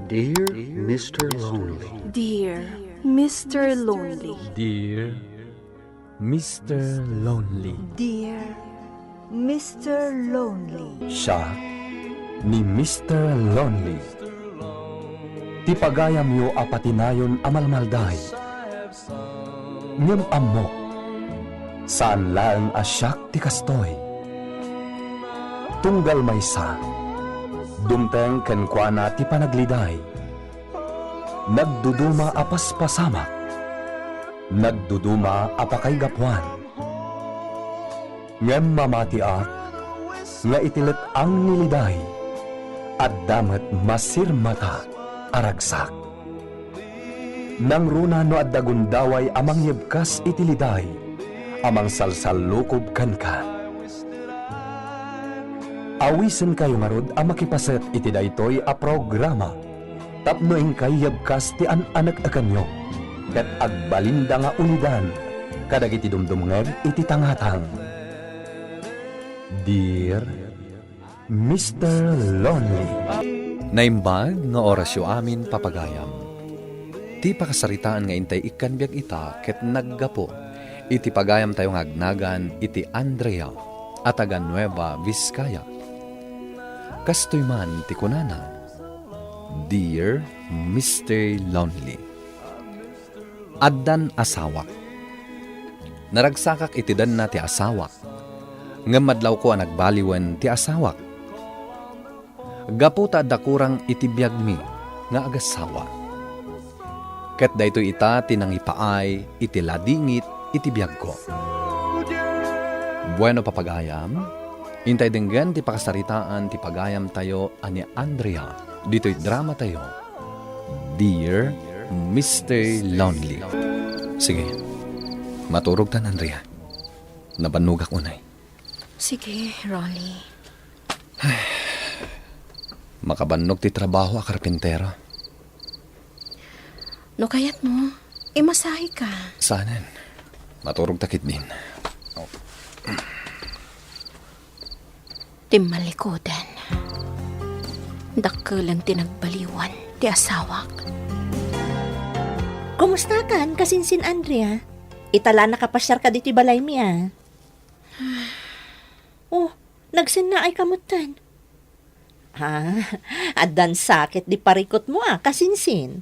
Dear Mr. Lonely. Dear Mr. Lonely. Dear Mr. Lonely. Dear Mr. Lonely. Siya ni Mr. Lonely. Ti pagayam yo apatinayon amalmalday. Ngem amok. Saan lang asyak ti kastoy. Tunggal maysa. Dumteng kenkwana ti panagliday. Nagduduma apas pasamak. Nagduduma apakay gapuan. Ngem mamatiak, nga itilet ang niliday, at damat masirmata aragsak. Nang runa no at dagundaway amang yebkas itiliday, amang salsalukob kanka. Awisen kayo nga rod ang makipaset iti daytoy a programa. Tapnoing kay yebkas ti an-anak akanyo, ket agbalinda nga ulidan, kadag iti dumdumngeg iti tangatang. Dear Mr. Lonely. Naimbag nga orasyo amin papagayam. Ti pakasaritaan nga intay ikanbiag ita ket naggapo. Iti pagayam tayo nga agnagan iti Andrea at taga Nueva Vizcaya. Kastoy man ti kunana. Dear Mr. Lonely. Addan asawak. Naragsakak iti dan na ti asawak. Nga madlaw ko ang nagbaliwan ti asawak. Gaputa dakurang itibiyag mi nga agasawa. Ket dayto ita tinangipaay iti ladingit itibiyag ko. Bueno papagayam, intay denggan ti pakasaritaan ti pagayam tayo ani Andrea. Dito'y drama tayo. Dear Mr. Lonely. Sige, maturog tan Andrea. Nabanugak unay. Sige, Rolly. Makabannog ti trabaho a karpintero. No kayat mo, imasahe ka. Sanan, maturog takit din. Timalikodan. Dakkelan tinagbaliwan, ti asawak. Kumusta kan, kasinsin Andrea? Itala nakapasyar ka diti balay mi Oh, nagsin na ay kamutan. Adan sakit di parikot mo kasinsin.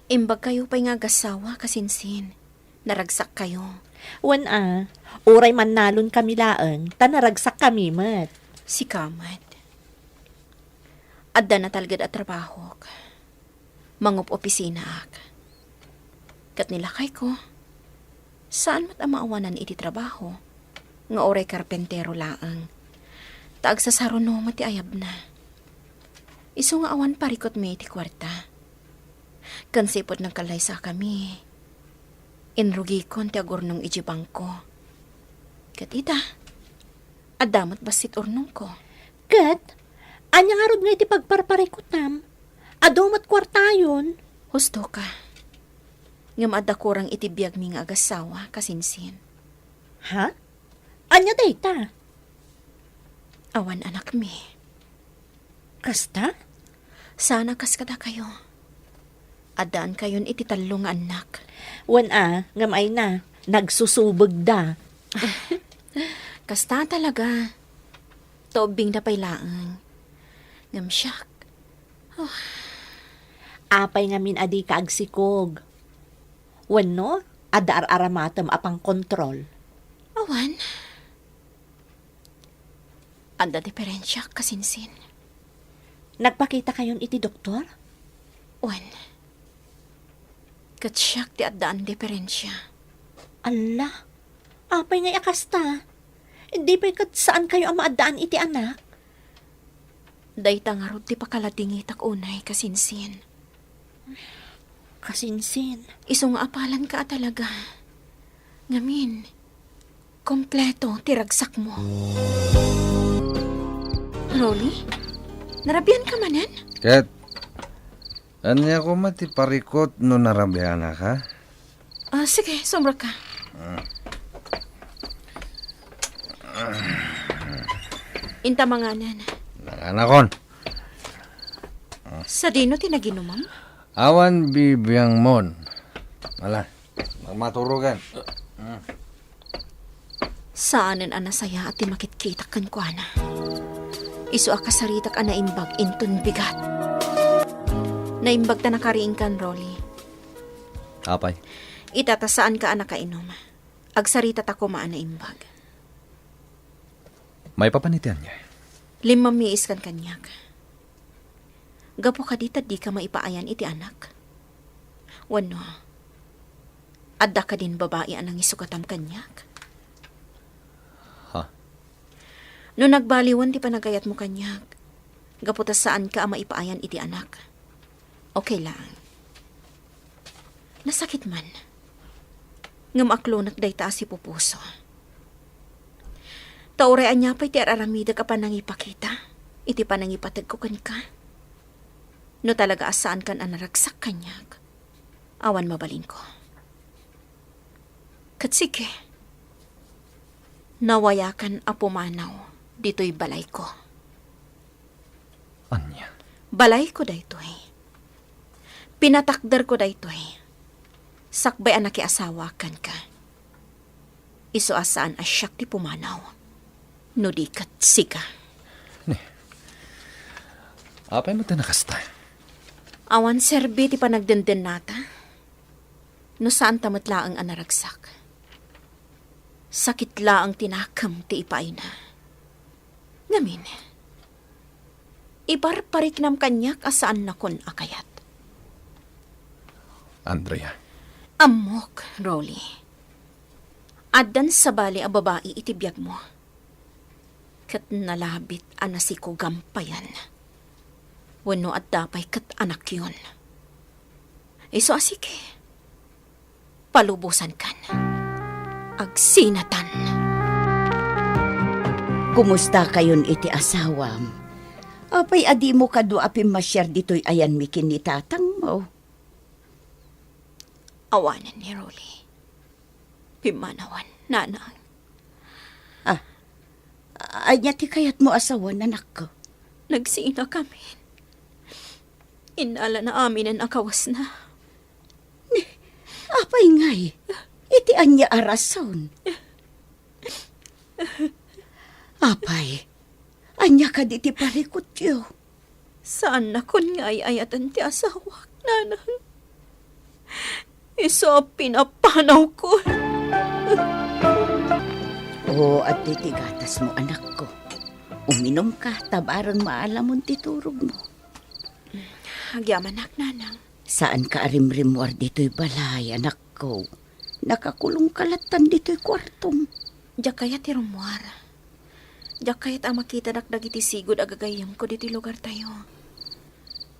Imbag kayo pa'y nga gasawa, kasinsin. Naragsak kayo. Wan uray man nalon kami laeng, tanaragsak kami met. Si Kamat. Adda na talgad at trabaho. Mangup opisina ak. Kat nilakay ko. Saan mat amaawanan iti trabaho? Nga oray karpentero laang. Taag sa saruno mati ayab na. Iso nga awan parikot may iti kwarta. Kansipot ng kalaysa kami. Inrugi kon ti agor nung ijibang ko. Kat ita, adamat basit urnong ko. Kat, anya nga rod nga iti pagparparikutam. Adomat kwartayon. Husto ka. Ngam adda kurang itibiyag mi nga agasawa, kasinsin. Ha? Anya dayta? Awan anak mi. Kasta? Sana kaskada kayo. Adaan kayon iti talong anak. Wan ngamay na, nagsusubog da. Kasta talaga. Tobing na pailaang. Ngam siyak. Apay ngamin adi ka agsikog. Wan no, adda aramatam apang kontrol. Awan. Anda diferensya, kasinsin. Nagpakita kayon iti doktor? Wan. Katsyak ti addaan diferensya. Ala, apay nga yakasta. Hindi pa kat saan kayo ang maadaan iti anak? Dayta nga rod ti pakalatingitak unay, kasinsin. Kasinsin. Isong apalan ka talaga. Ngamin, kompleto tiragsak mo. Rolly? Narabian ka manan? Kat, anya ko mati parikot no narabihan ka? Sige, sombra ka. Inta manganan. Nanganakon. Sa dino tinaginumam? Awan bibiyang mon. Wala, magmaturugan. Saanen ana saya at makikita kan ko ana. Isu akasaritak ana imbag inton bigat. Naimbag ta nakariing kan, Rolly. Apay, Itatasaan ka ana kainom. Agsarita ta ko maana imbag. may papanitian niya. 5 miis kan kanyak. Gapo ka dita di ka maipaayan iti anak. Wano, adda ka din babae anang isukatam kanyak. Ha? No nagbaliwan ti panagayat mo kanyak, gapo ta saan ka maipaayan iti anak. Okay lang. Nasakit man. Ngamaklonat day taas si pupuso. Taurayaan niya pa'y ti araramida ka pa nang ipakita. Iti pa nang ipatag ko kan ka. No talaga asaan kan anaragsak kanyak. Awan mabalin ko. Kat sige. Nawayakan apumanaw. Dito'y balay ko. Anya? Balay ko daytoy. Pinatakdar ko daytoy. Sakbay anak asawakan ka. Iso asaan asyak ti pumanaw. No di kat sika. Apay mo tinakasta. Awan serbi ti panagdenden nata. No saan tamatla ang anaragsak. Sakit la ang tinakam ti ipay na. Ngamin. Ibarparik nam kanyak asaan na kon akayat. Andrea, Amok, Rolly. Adan sa bali a babae itibiyag mo. Kat nalabit anasi ko gampayan. Wano at dapay kat anak yun. Iso asike. Palubusan kan. Agsinatan. Kumusta kayon iti asawam? Apay adi mo kadu apim masyar dito'y ayan mikin ni tatang mo. Awanan ni Rolly. Pimanawan, nanang. Anya ti kayat mo asawan, anak ko. Nagsina kami. Inala na amin ang akawas na. Apay ngay, iti anya arason. Apay, anya ka di ti parikot yo. Saan na kun nga'y ayatan ti asawak, nanang? Iso pinapanaw ko. Oo, at titigatas mo, anak ko. Uminom ka, tabaran maalamon titurog mo. Agyaman nanang. Saan ka arimrimwar dito'y balay, anak ko? Nakakulong kalatan dito'y kwartom. Diyak kaya ti rumwar. Diyak kaya't ang makita dakdag iti sigod agagayam ko diti lugar tayo.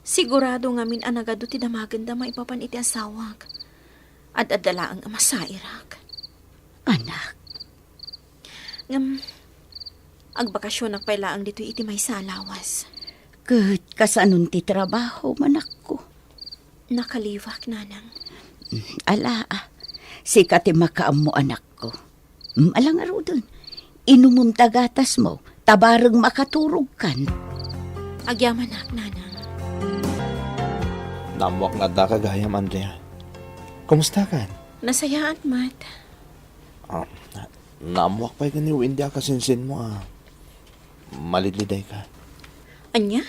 Sigurado ngamin anagado ti damagan da maipapan iti asawak. At adala ang amasairak. Anak, Agbakasyon nagpailaang dito iti may salawas. kat kasanun ti trabaho, manak ko. Nakalivak, nanang. Ala, sika ti makaam mo, anak ko. Alang aro dun. Inumum tagatas mo, tabarang makaturog kan. Agyaman nanang. Namuak nga da kagayam, Andrea. Kumusta ka? Nasayaan, Mat. Namuak pa'y ka ni Windy kasinsin mo, Malidliday ka. Anya?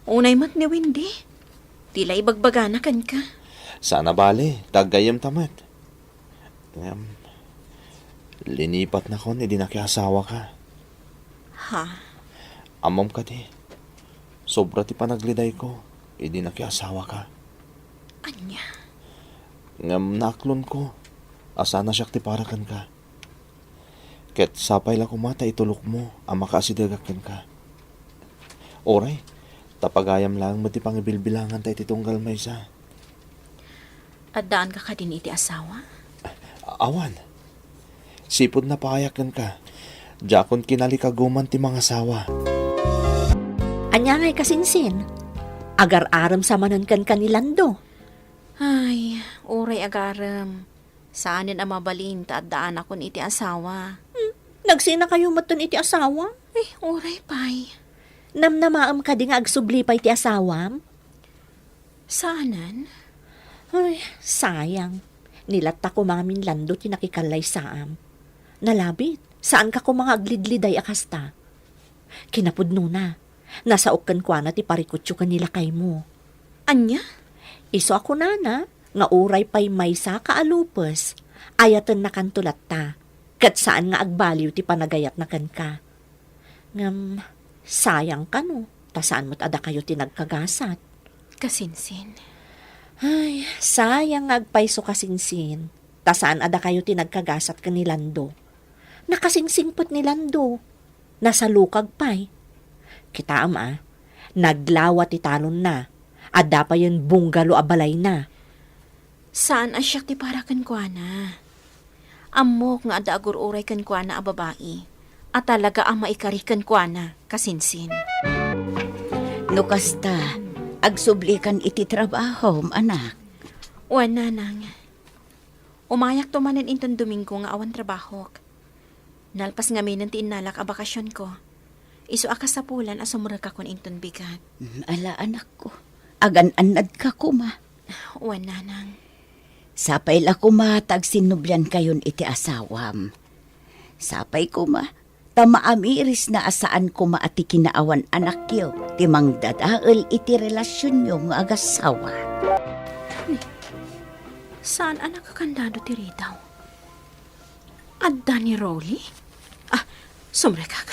Unay mat ni Windy. Tila ibagbaganakan ka. Sana bali, tagayam tamat. Linipat na kon, hindi nakiasawa ka. Ha? Amom ka di. Sobra ti panagliday ko, hindi nakiasawa ka. Anya? Ngam naklon ko, asa na siya ti parakan ka. Ket sapay la kumata itulok mo, ang makaasidegakan ka. Oray, tapagayam lang mo ti pangibilbilangan tayo titunggal may isa. At daan ka din iti asawa? Awan, sipod na paayakan ka. Jakon kinalikaguman ti mga sawa. Anya ngay kasinsin. Agar-aram sa manankan kanilando. Ay, oray agaram. Saanin ang mabalin ta at daan akon iti asawa. Nagsina kayo matun iti asawa? Ay, oray pay. Namnamaam ka di nga agsublipay ti asawam? Saanan? Ay, sayang. Nilatta ko mga minlando ti nakikalay saam. Nalabit, saan ka ko mga aglidliday akasta? Kinapudno na. Nasaok kwa na ti parikutyo kanila kay mo. Anya? Iso ako nana, nga uray pa'y maysa kaalupes. Ayatan na kantulat ta. Kat saan nga agbaliw ti panagayat na kan ka. Ngam, sayang ka no. Ta saan mo't ada kayo ti nagkagasat. Kasinsin. Ay, sayang nga agpayso kasinsin. Ta saan ada kayo ti nagkagasat ka ni Lando. Nakasingsingpot ni Lando. Nasa lukag pa'y. Kita ama, naglawa ti talon na. Adda pa yun bunggalo abalay na. Saan asyak ti para kan kwa na? Amok nga ada agur-uray kan kwa na a babae. At talaga ang maikarikan kwa na, kasinsin. No kasta, agsublikan iti trabaho, anak. Wana nang. Umayak tumanan inton Domingo nga awan trabaho. Nalpas nga minan ti inalak a bakasyon ko. Isu akas sa pulan a sumurag ka kon inton bigat. Ala anak ko, agan-anad ka kuma. Wana nang. Sapay la kuma, tagsinubyan kayon iti asawam. Sapay kuma, tamaamiris na asaan kuma ati kinaawan anak yo, timang dadaal iti relasyon yo nga agasawa. Saan anak kakandado ti Ritaw? Adda ni Rolly? Ah, sumre ka.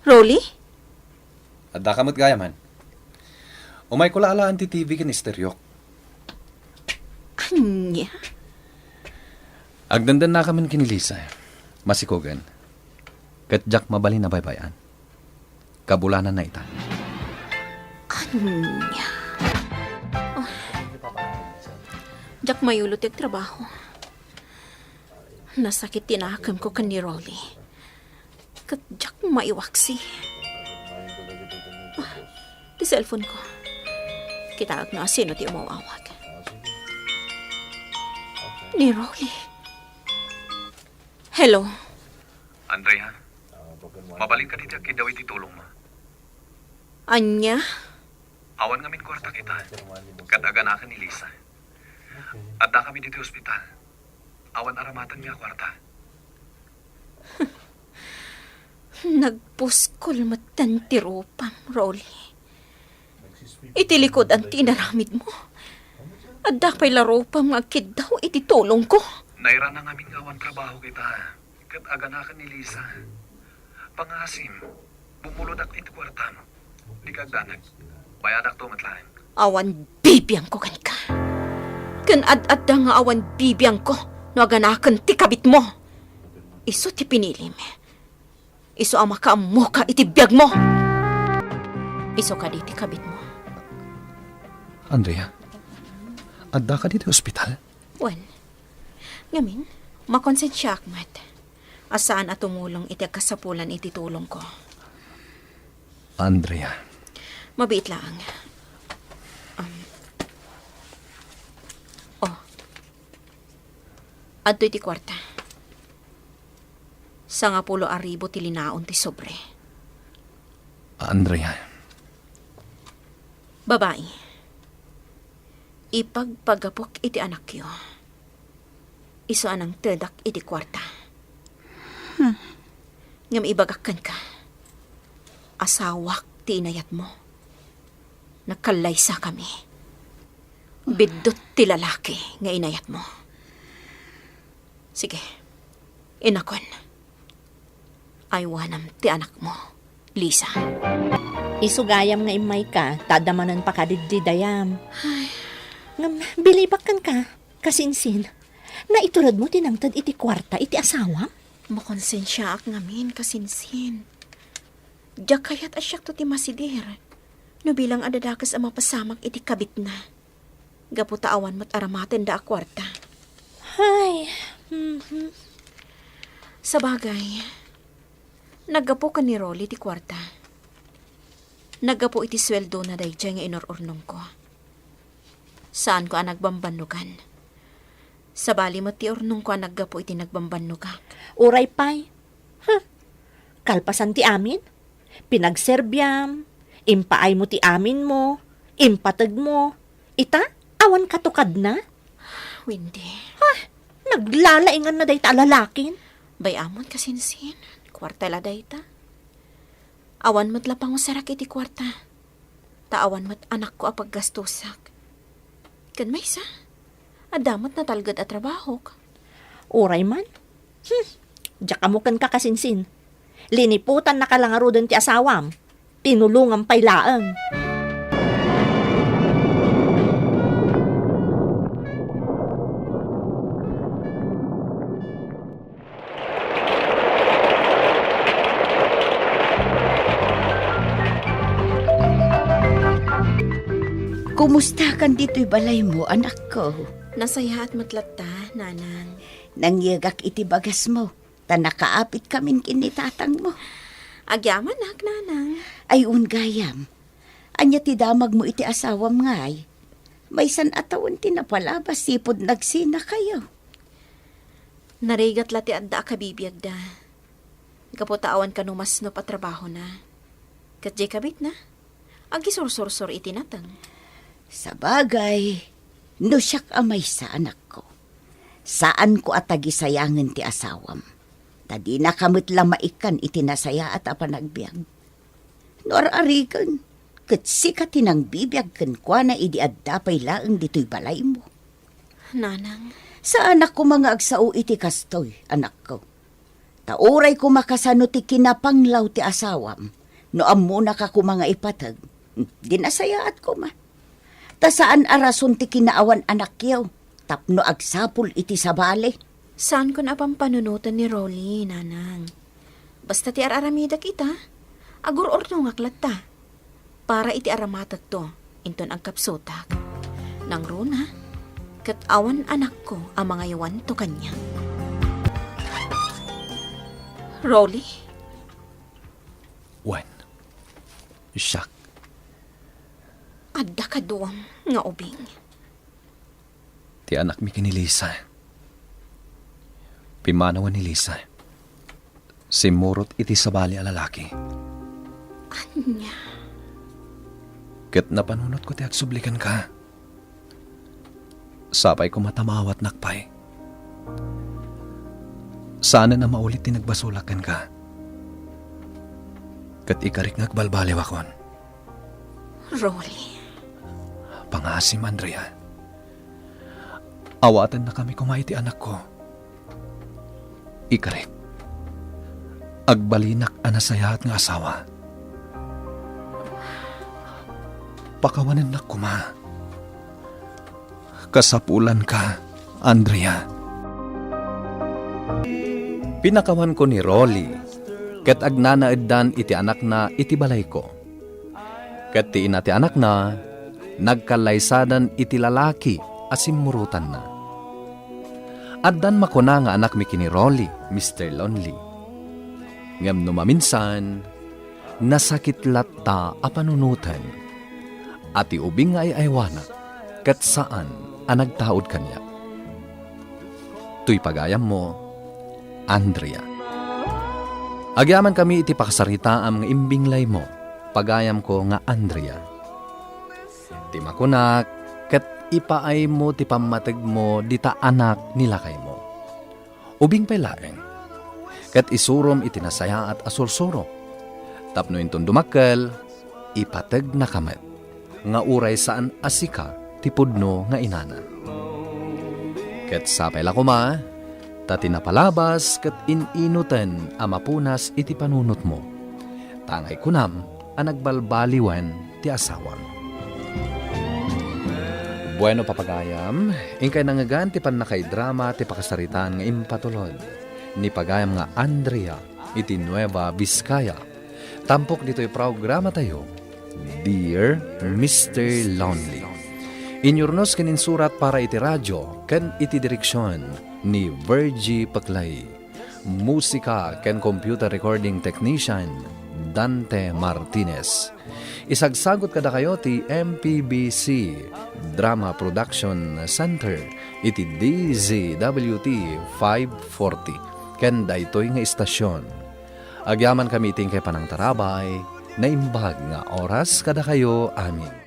Rolly? Adda kamot gaya man. Umay ko laalaan ti TV ken isteryok. Anya? Agdandan na kaman kinilisa. Masikogan. Ket jak mabalin na baybayan. Kabulanan na ita. Anya? Oh. Jak mayulot yung trabaho. Nasakit tinakam ko kan ni Rolly. Kat jak maiwaksi. Ah, di cellphone ko. Kitaag na sino ti umawawag. Ni Rolly. Hello? Andrea, mabalin ka dito kidaw iti tulong mo. Anya? Awan ngamin kwarta kita. Kadaganakan ni Lisa. Adda kami dito ospital. Awan aramatan niya kwarta. Nagpuskol matan ti ropam, Rolly. Itilikod ang tinaramid mo. Adda pa'y laropam nga kid daw iti tulong ko. Naira na ngamin ngawan trabaho kita. Kadaganakan ni Lisa. Pangasim, bumulod ako iti kwarta mo. Di kagdanag. Bayadak to matlain. Awan bibiyang ko kan ka. Kan ad-adda nga awan bibiyang ko. No aganakan ti kabit mo. Iso ti pinilim. Iso ama ka mo ka iti biyag mo. Iso ka di ti kabit mo. Andrea, adda ka dito ospital? Well, ngamin, makonsensya akmat. Asaan at tumulong iti kasapulan iti tulong ko. Andrea. Mabiit lang. Adto iti kwarta. Sa nga pulo aribo ti linaon ti sobre. Andrea. Babae. Ipagpagapok iti anak yo. Iso anang tedak iti kwarta. Ngam ibagakkan ka. Asawak ti inayat mo. Nakalaysa kami. Bidot ti lalaki nga inayat mo. Sige, inakon. Aywanam ti anak mo, Lisa. Isugayam nga imay ka, tadamanan pa kadididayam. Ngam, bilibakan ka, kasinsin. Na iturad mo tinangtad iti kwarta, iti asawa? Makonsensya ak ngamin, kasinsin. Diyak kayat asyak to ti masidir. No bilang adadakas ang mapasamak iti kabit na. Gaputa awan mo't aramaten da akwarta. Ay, Sa bagay, naggapo ka ni Rolly ti kwarta. Naggapo iti sweldo na dayjay nga inorornong ko. Saan ko ang nagbambanugan? Sa bali mo ti ornong ko ang naggapo iti nagbambanugak. uray pay, Kalpasan ti amin, pinagserbyam, impaay mo ti amin mo, impatag mo, ita, awan katukad na, Windy, naglalaingan na day ta lalakin. bayamon kasinsin. Kwarta la dayta. Awan mo't lapang usarak iti kwarta. Taawan mo't anak ko apag gastusak. Kan may isa, adamot na talgad at trabaho. Uray man. Diyak amukan ka kasinsin. Liniputan na kalangaro dun ti asawam. Tinulungan pa'y laang. Kumusta kan dito'y balay mo, anak ko? Nasaya at matlatta, nanang. Nangyagak iti bagas mo, ta nakaapit kamin kinitatang mo. Agyaman nak, nanang. Ay ungayam, anya ti damag mo iti asawam ngay. May san atawan tinapalabas, sipod nagsina kayo. Narigat lati adda kabibiyag da. Kaputaawan ka numas no patrabaho na. Katjay kabit na. Agisursur-sur itinatang. Sa bagay, no siyak amay sa anak ko. Saan ko atagi sayangan ti asawam? Tadi na kamit lang maikan itinasaya at apanagbiag. Nor-arikan, katsi ka tinang bibiyag kan kwa na idi addapay laang dito'y balay mo. Nanang, Sa anak ko mga agsao iti kastoy, anak ko. Tauray ko makasano ti kinapanglaw ti asawam. No amo na ka ko mga ipatag. Dinasayaat ko ma. Ta saan arason ti kinaawan anak yaw? Tapno agsapul iti sabali. saan ko na pampanunutan ni Rolly, nanang? Basta ti araramida kita, agur-orno nga klatta. Para iti aramatat to, inton ang kapsutak. Nang runa, kat awan anak ko ang mga yawan to kanya. Rolly? Wen. Siyak. Adda ka duwang nga ubing. Ti anak mi kini Lisa. Pimanawan ni Lisa. Simurot iti sabali a lalaki. Anya? Ket napanunot ko ti agsublikan ka. Sapay ko matamawat nakpay. Sana na maulit ti nagbasulakan ka. Ket ikarik nagbalbaliw akon. Rolly? Pangasim, Andrea. Awatan na kami kumay ti anak ko. Ikarik. Agbalinak anasayahat nga asawa. Pakawanan na kuma. Kasapulan ka, Andrea. Pinakawan ko ni Rolly, ket agnanaeddan iti anak na iti balay ko. Ket ti ina ti anak na, nagkalaysadan iti lalaki asimurutan na. Addan makuna nga anak mi kini Rolly, Mr. Lonely. Ngem no maminsan, nasakit latta a panunutan. Ati ubing nga aywana, ket saan ang nagtaod kanya. Tuy pagayam mo, Andrea. Agyaman kami iti pakasarita ang mga imbinglay mo, pagayam ko nga Andrea. Ti makunak, ket ipaay mo ti pamatag mo dita anak nilakay mo. Ubing pay laeng, ket isurom iti nasaya at asursuro. Tapno inton dumakkel, ipatag na kamet, nga uray saan asika ti pudno nga inana. Ket sapay la kuma, tati napalabas ket ininuten a mapunas iti panunot mo. Tangay kunam a nagbalbaliwan ti asawam. Bueno papagayam, ingkay nangagan ti panakay drama ti pakasaritan nga impatulod. Ni pagayam nga Andrea iti Nueva Vizcaya. Tampok dito'y programa tayo, Dear Mr. Lonely. Inyurnos kanin surat para iti radyo ken iti direksyon ni Virgie Paclay. Musika ken computer recording technician Dante Martinez. Isagsagot kada kayo ti MPBC Drama Production Center iti DZWT 540 ken daytoy nga istasyon Agyaman kami iting kay panang tarabay, na imbag nga oras kada kayo amin.